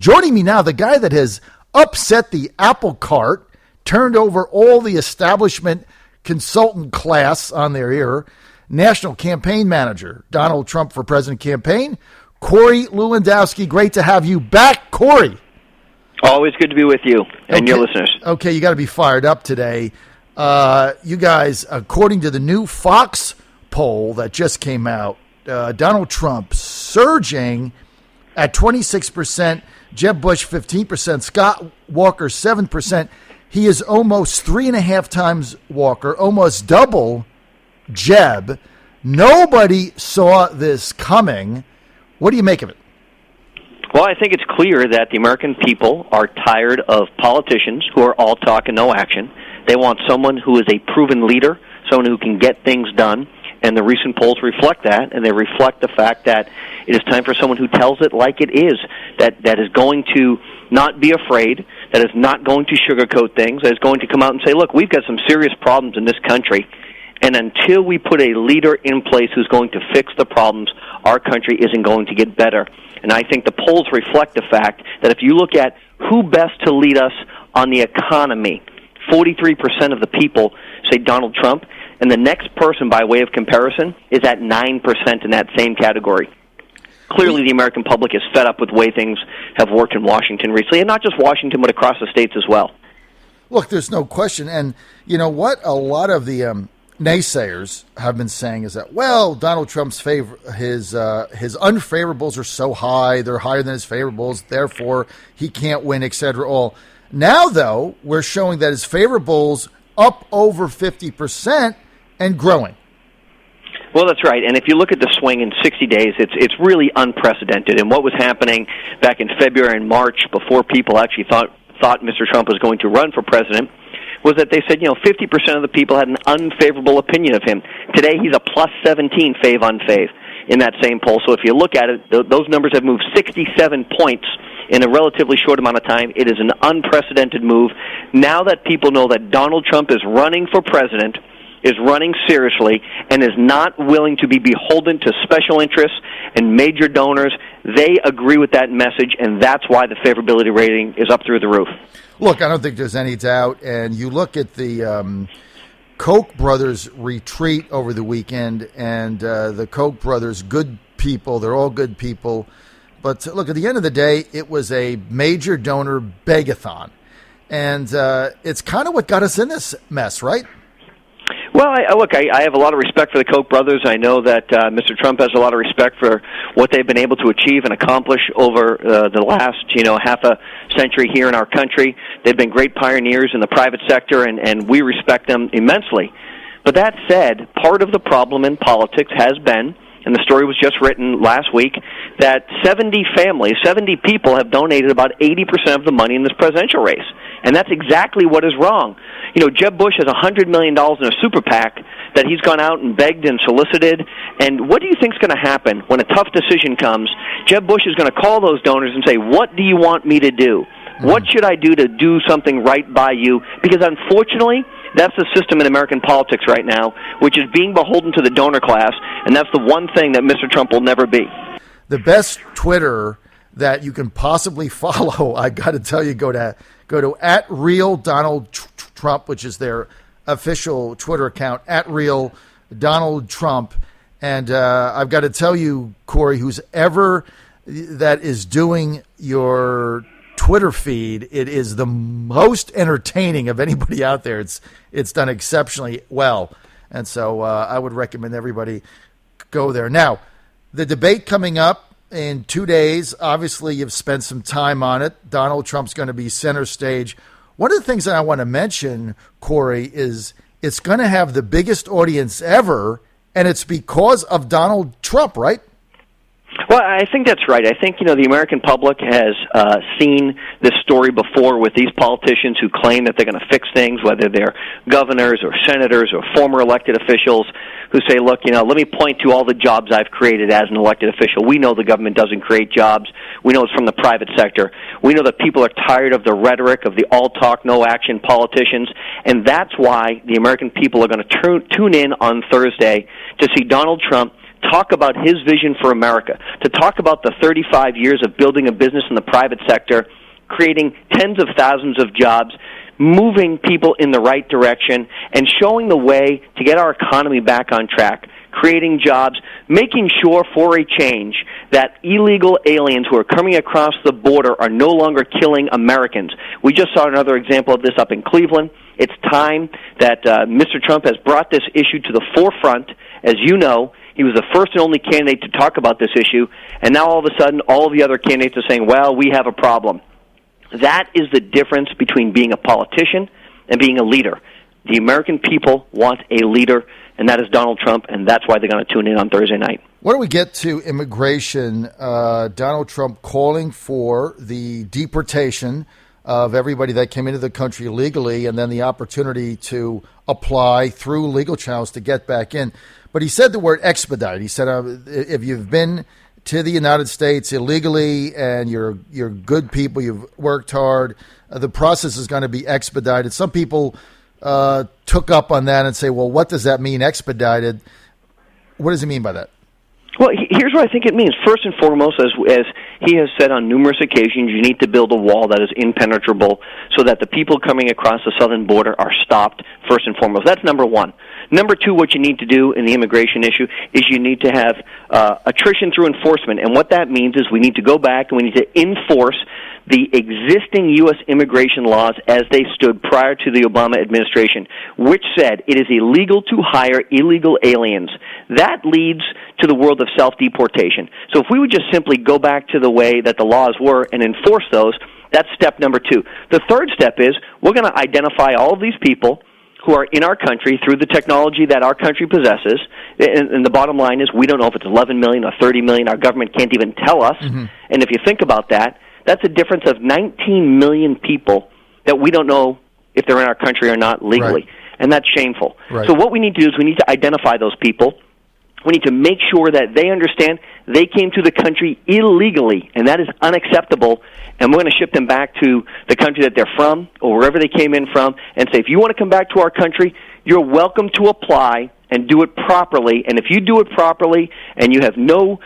Joining me now, the guy that has upset the apple cart, turned over all the establishment consultant class on their ear, National Campaign Manager, Donald Trump for President campaign, Corey Lewandowski. Great to have you back, Corey. Always good to be with you and your listeners. Okay, you got to be fired up today. You guys, according to the new Fox poll that just came out, Donald Trump surging at 26%, Jeb Bush 15%, Scott Walker 7%. He is almost 3.5 times Walker, almost double Jeb. Nobody saw this coming. What do you make of it? Well, I think it's clear that the American people are tired of politicians who are all talk and no action. They want someone who is a proven leader, someone who can get things done, and the recent polls reflect that, and they reflect the fact that it is time for someone who tells it like it is, that is going to not be afraid, that is not going to sugarcoat things, that is going to come out and say, look, we've got some serious problems in this country, and until we put a leader in place who's going to fix the problems, our country isn't going to get better. And I think the polls reflect the fact that if you look at who best to lead us on the economy, 43% of the people say Donald Trump, and the next person, by way of comparison, is at 9% in that same category. Clearly, the American public is fed up with the way things have worked in Washington recently, and not just Washington, but across the states as well. Look, there's no question. And you know what? A lot of the naysayers have been saying is that, well, Donald Trump's his unfavorables are so high, they're higher than his favorables, therefore he can't win, etc. All now, though, we're showing that his favorables up over 50% and growing. Well, that's right. And if you look at the swing in 60 days, it's really unprecedented. And what was happening back in February and March, before people actually thought Mr. Trump was going to run for president, was that they said, 50% of the people had an unfavorable opinion of him. Today, he's a plus 17 fave-unfave in that same poll. So if you look at it, those numbers have moved 67 points in a relatively short amount of time. It is an unprecedented move. Now that people know that Donald Trump is running for president, is running seriously, and is not willing to be beholden to special interests and major donors, they agree with that message, and that's why the favorability rating is up through the roof. Look, I don't think there's any doubt, and you look at the Koch brothers retreat over the weekend, and the Koch brothers, good people, they're all good people, but look, at the end of the day, it was a major donor begathon, and it's kind of what got us in this mess, right? Well, I have a lot of respect for the Koch brothers. I know that Mr. Trump has a lot of respect for what they've been able to achieve and accomplish over the last, half a century here in our country. They've been great pioneers in the private sector, and we respect them immensely. But that said, part of the problem in politics has been, and the story was just written last week, that 70 families, 70 people have donated about 80% of the money in this presidential race. And that's exactly what is wrong. Jeb Bush has $100 million in a super PAC that he's gone out and begged and solicited. And what do you think is going to happen when a tough decision comes? Jeb Bush is going to call those donors and say, what do you want me to do? What should I do to do something right by you? Because unfortunately, that's the system in American politics right now, which is being beholden to the donor class, and that's the one thing that Mr. Trump will never be. The best Twitter that you can possibly follow, I got to tell you, go to @RealDonaldTrump, which is their official Twitter account, @RealDonaldTrump. And I've got to tell you, Corey, who's ever that is doing your Twitter feed, it is the most entertaining of anybody out there. It's done exceptionally well. And so I would recommend everybody go there. Now, the debate coming up in 2 days, obviously you've spent some time on it. Donald Trump's going to be center stage. One of the things that I want to mention, Corey, is it's going to have the biggest audience ever, and it's because of Donald Trump, right? Well, I think that's right. I think, the American public has seen this story before with these politicians who claim that they're going to fix things, whether they're governors or senators or former elected officials who say, look, let me point to all the jobs I've created as an elected official. We know the government doesn't create jobs. We know it's from the private sector. We know that people are tired of the rhetoric of the all-talk, no-action politicians, and that's why the American people are going to tune in on Thursday to see Donald Trump talk about his vision for America, to talk about the 35 years of building a business in the private sector, creating tens of thousands of jobs, moving people in the right direction, and showing the way to get our economy back on track, creating jobs, making sure for a change that illegal aliens who are coming across the border are no longer killing Americans. We just saw another example of this up in Cleveland. It's time that Mr. Trump has brought this issue to the forefront. As you know, he was the first and only candidate to talk about this issue, and now all of a sudden all of the other candidates are saying, well, we have a problem. That is the difference between being a politician and being a leader. The American people want a leader, and that is Donald Trump, and that's why they're going to tune in on Thursday night. Why don't we get to immigration? Donald Trump calling for the deportation of everybody that came into the country illegally and then the opportunity to apply through legal channels to get back in. But he said the word expedite. He said if you've been to the United States illegally and you're good people, you've worked hard, the process is going to be expedited. Some people took up on that and say, well, what does that mean, expedited? What does he mean by that? Well, here's what I think it means. First and foremost, as he has said on numerous occasions, you need to build a wall that is impenetrable so that the people coming across the southern border are stopped, first and foremost. That's number one. Number two, what you need to do in the immigration issue is you need to have attrition through enforcement. And what that means is we need to go back and we need to enforce the existing U.S. immigration laws as they stood prior to the Obama administration, which said it is illegal to hire illegal aliens. That leads to the world of self-deportation. So if we would just simply go back to the way that the laws were and enforce those, that's step number two. The third step is we're going to identify all of these people who are in our country through the technology that our country possesses, and the bottom line is we don't know if it's 11 million or 30 million. Our government can't even tell us. Mm-hmm. And if you think about that, that's a difference of 19 million people that we don't know if they're in our country or not legally. Right. And that's shameful. Right. So what we need to do is we need to identify those people. We need to make sure that they understand they came to the country illegally, and that is unacceptable, and we're going to ship them back to the country that they're from or wherever they came in from and say, if you want to come back to our country, you're welcome to apply and do it properly. And if you do it properly and you have no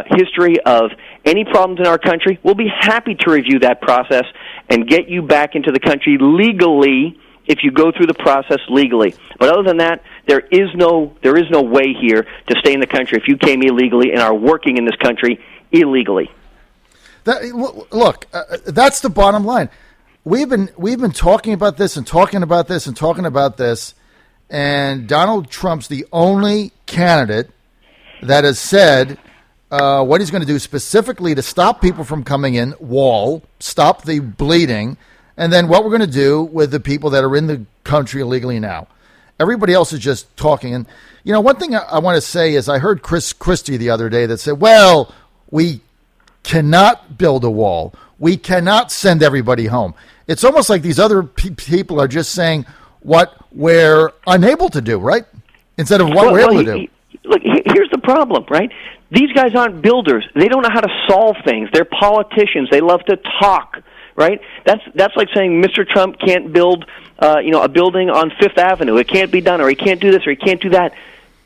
history of any problems in our country, we'll be happy to review that process and get you back into the country legally if you go through the process legally. But other than that, there is no way here to stay in the country if you came illegally and are working in this country illegally. Look, that's the bottom line. We've been talking about this and talking about this and talking about this, and Donald Trump's the only candidate that has said what he's going to do specifically to stop people from coming in, stop the bleeding, and then what we're going to do with the people that are in the country illegally now. Everybody else is just talking. And, one thing I want to say is I heard Chris Christie the other day that said, well, we cannot build a wall. We cannot send everybody home. It's almost like these other people are just saying what we're unable to do, right? Instead of what we're able to do. Look, here's the problem, right? These guys aren't builders. They don't know how to solve things. They're politicians. They love to talk, right? That's like saying Mr. Trump can't build a building on Fifth Avenue. It can't be done, or he can't do this, or he can't do that.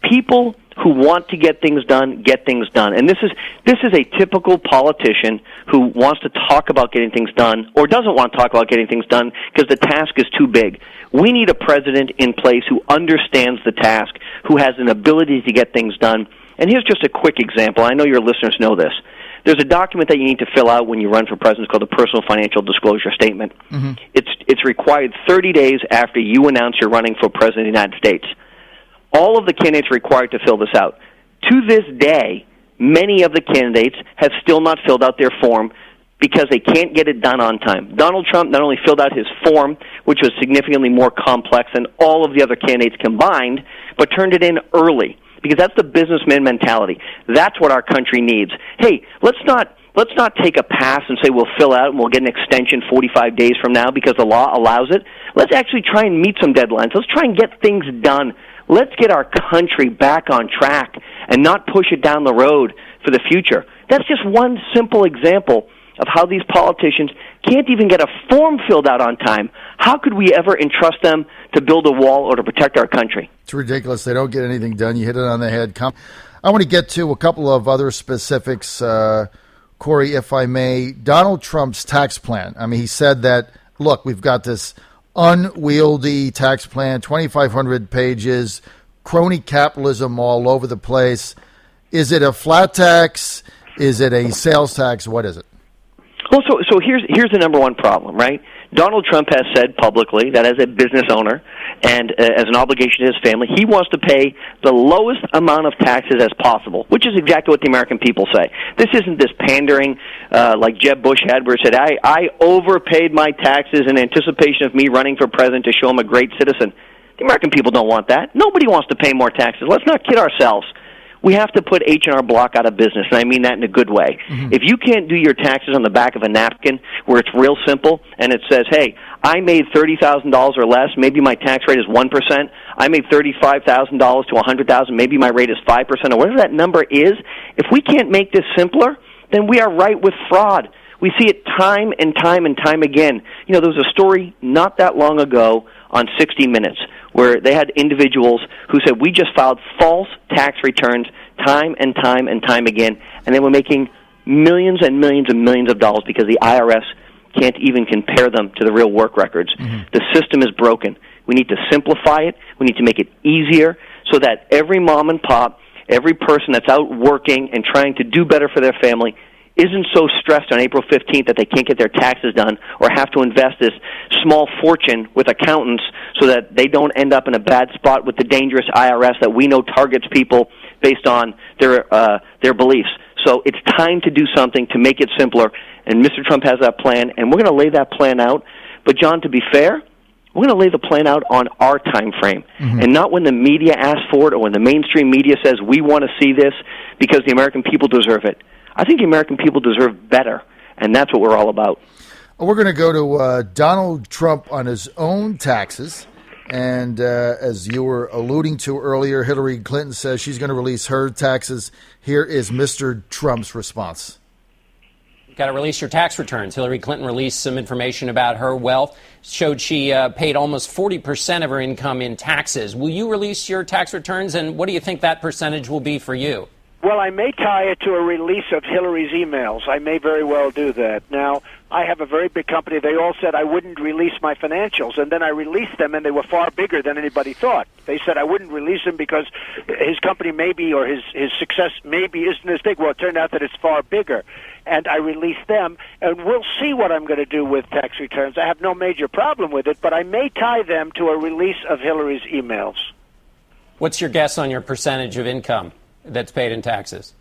People who want to get things done get things done. And this is a typical politician who wants to talk about getting things done or doesn't want to talk about getting things done because the task is too big. We need a president in place who understands the task, who has an ability to get things done. And here's just a quick example. I know your listeners know this. There's a document that you need to fill out when you run for president called the Personal Financial Disclosure Statement. Mm-hmm. It's required 30 days after you announce you're running for president of the United States. All of the candidates are required to fill this out. To this day, many of the candidates have still not filled out their form because they can't get it done on time. Donald Trump not only filled out his form, which was significantly more complex than all of the other candidates combined, but turned it in early because that's the businessman mentality. That's what our country needs. Hey, let's not take a pass and say we'll fill out and we'll get an extension 45 days from now because the law allows it. Let's actually try and meet some deadlines. Let's try and get things done. Let's get our country back on track and not push it down the road for the future. That's just one simple example of how these politicians can't even get a form filled out on time. How could we ever entrust them to build a wall or to protect our country? It's ridiculous. They don't get anything done. You hit it on the head. I want to get to a couple of other specifics, Corey, if I may. Donald Trump's tax plan. I mean, he said that, look, we've got this unwieldy tax plan, 2,500 pages, crony capitalism all over the place. Is it a flat tax? Is it a sales tax? What is it? Well, so here's the number one problem, right? Donald Trump has said publicly that as a business owner and as an obligation to his family, he wants to pay the lowest amount of taxes as possible, which is exactly what the American people say. This isn't this pandering like Jeb Bush had, where he said, I overpaid my taxes in anticipation of me running for president to show him a great citizen. The American people don't want that. Nobody wants to pay more taxes. Let's not kid ourselves. We have to put H&R Block out of business, and I mean that in a good way. Mm-hmm. If you can't do your taxes on the back of a napkin where it's real simple and it says, hey, I made $30,000 or less, maybe my tax rate is 1%. I made $35,000 to $100,000, maybe my rate is 5%, or whatever that number is. If we can't make this simpler, then we are right with fraud. We see it time and time and time again. You know, there was a story not that long ago on 60 Minutes where they had individuals who said, we just filed false tax returns time and time and time again, and they were making millions and millions and millions of dollars because the IRS can't even compare them to the real work records. Mm-hmm. The system is broken. We need to simplify it. We need to make it easier so that every mom and pop, every person that's out working and trying to do better for their family isn't so stressed on April 15th that they can't get their taxes done or have to invest this small fortune with accountants so that they don't end up in a bad spot with the dangerous IRS that we know targets people based on their beliefs. So it's time to do something to make it simpler, and Mr. Trump has that plan, and we're going to lay that plan out. But, John, to be fair, we're going to lay the plan out on our time frame, and not when the media asks for it or when the mainstream media says we want to see this because the American people deserve it. I think the American people deserve better, and that's what we're all about. We're going to go to Donald Trump on his own taxes. And as you were alluding to earlier, Hillary Clinton says she's going to release her taxes. Here is Mr. Trump's response. Got to release your tax returns. Hillary Clinton released some information about her wealth, showed she paid almost 40% of her income in taxes. Will you release your tax returns, and what do you think that percentage will be for you? Well, I may tie it to a release of Hillary's emails. I may very well do that. Now, I have a very big company. They all said I wouldn't release my financials, and then I released them, and they were far bigger than anybody thought. They said I wouldn't release them because his company maybe, or his success maybe isn't as big. Well, it turned out that it's far bigger, and I released them, and we'll see what I'm going to do with tax returns. I have no major problem with it, but I may tie them to a release of Hillary's emails. What's your guess on your percentage of income that's paid in taxes?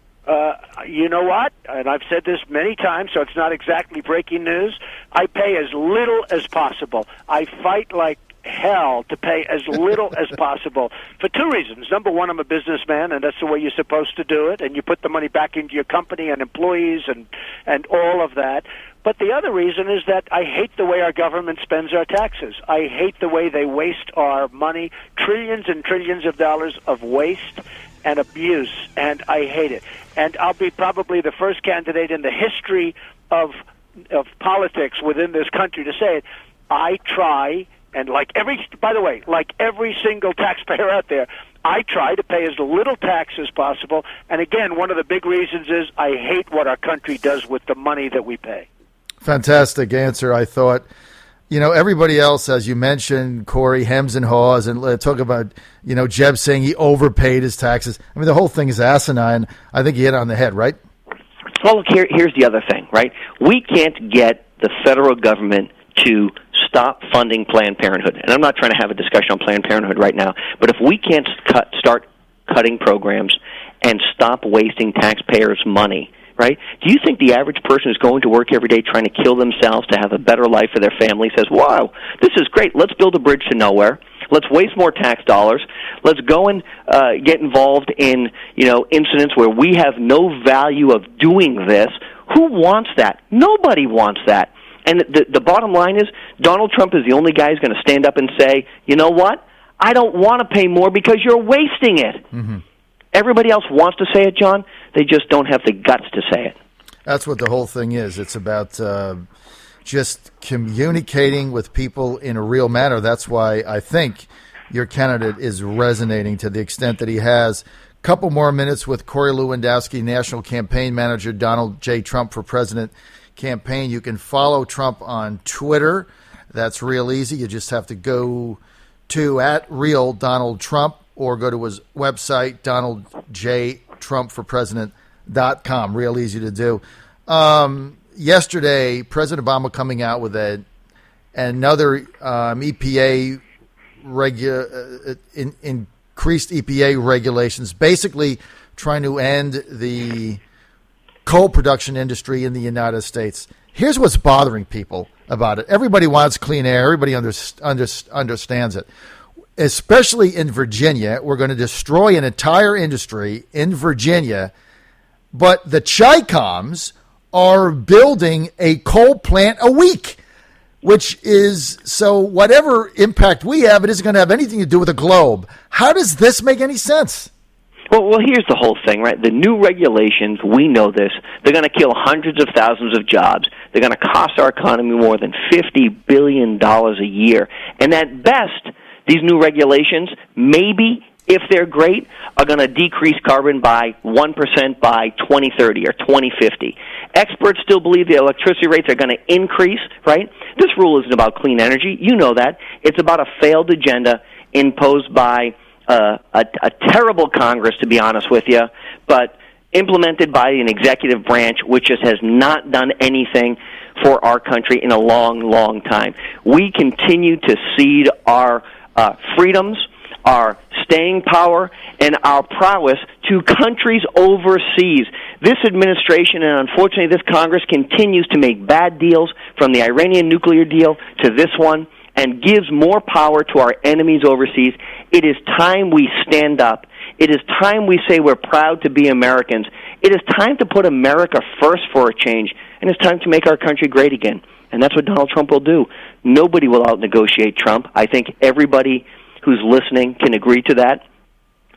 You know what? And I've said this many times, so it's not exactly breaking news. I pay as little as possible. I fight like hell to pay as little as possible for two reasons. Number one, I'm a businessman, and that's the way you're supposed to do it, and you put the money back into your company and employees and all of that. But the other reason is that I hate the way our government spends our taxes. I hate the way they waste our money, trillions and trillions of dollars of waste and abuse, and I hate it. And I'll be probably the first candidate in the history of politics within this country to say it. I try, and like every single taxpayer out there, I try to pay as little tax as possible. And again, one of the big reasons is I hate what our country does with the money that we pay. Fantastic answer, I thought. You know, everybody else, as you mentioned, Corey, hems and haws, and talk about, you know, Jeb saying he overpaid his taxes. I mean, the whole thing is asinine. I think you hit it on the head, right? Well, look, here's the other thing, right? We can't get the federal government to stop funding Planned Parenthood. And I'm not trying to have a discussion on Planned Parenthood right now, but if we can't start cutting programs and stop wasting taxpayers' money, right? Do you think the average person who's going to work every day trying to kill themselves to have a better life for their family says, wow, this is great, let's build a bridge to nowhere, let's waste more tax dollars, let's go and get involved in, you know, incidents where we have no value of doing this? Who wants that? Nobody wants that. And the bottom line is Donald Trump is the only guy who's going to stand up and say, you know what, I don't want to pay more because you're wasting it. Mm-hmm. Everybody else wants to say it, John. They just don't have the guts to say it. That's what the whole thing is. It's about just communicating with people in a real manner. That's why I think your candidate is resonating to the extent that he has. couple more minutes with Corey Lewandowski, National Campaign Manager, Donald J. Trump for President campaign. You can follow Trump on Twitter. That's real easy. You just have to go to @RealDonaldTrump or go to his website, DonaldJTrumpForPresident.com. Real easy to do. Yesterday, President Obama coming out with another EPA increased EPA regulations, basically trying to end the coal production industry in the United States. Here's what's bothering people about it. Everybody wants clean air. Everybody understands it. Especially in Virginia, we're going to destroy an entire industry in Virginia, but the Chi-Coms are building a coal plant a week, which is, so whatever impact we have, it isn't going to have anything to do with the globe. How does this make any sense? Well, here's the whole thing, right? The new regulations, we know this, they're going to kill hundreds of thousands of jobs. They're going to cost our economy more than $50 billion a year. And at best, these new regulations, maybe, if they're great, are going to decrease carbon by 1% by 2030 or 2050. Experts still believe the electricity rates are going to increase, right? This rule isn't about clean energy. You know that. It's about a failed agenda imposed by a terrible Congress, to be honest with you, but implemented by an executive branch which just has not done anything for our country in a long, long time. We continue to cede our freedoms, our staying power, and our prowess to countries overseas. This administration and unfortunately this Congress continues to make bad deals, from the Iranian nuclear deal to this one, and gives more power to our enemies overseas. It is time we stand up. It is time we say we're proud to be Americans. It is time to put America first for a change, and it's time to make our country great again. And that's what Donald Trump will do. Nobody will out-negotiate Trump. I think everybody who's listening can agree to that.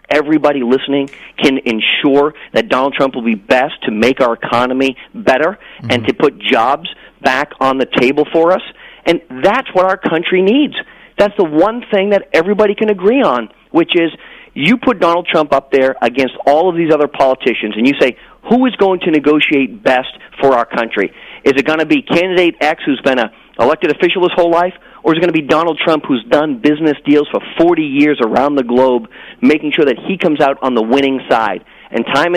Everybody listening can ensure that Donald Trump will be best to make our economy better and to put jobs back on the table for us. And that's what our country needs. That's the one thing that everybody can agree on, which is you put Donald Trump up there against all of these other politicians, and you say, who is going to negotiate best for our country? Is it going to be candidate X, who's been an elected official his whole life, or is it going to be Donald Trump, who's done business deals for 40 years around the globe, making sure that he comes out on the winning side? And time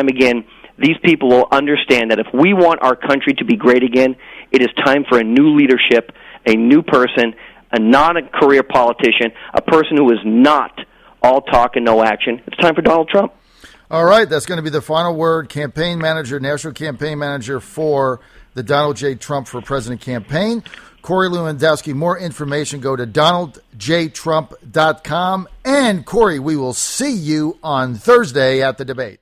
again, these people will understand that if we want our country to be great again, it is time for a new leadership, a new person, a non-career politician, a person who is not all talk and no action. It's time for Donald Trump. All right, that's going to be the final word. Campaign manager, national campaign manager for the Donald J. Trump for President campaign. Corey Lewandowski. More information, go to DonaldJTrump.com. And, Corey, we will see you on Thursday at the debate.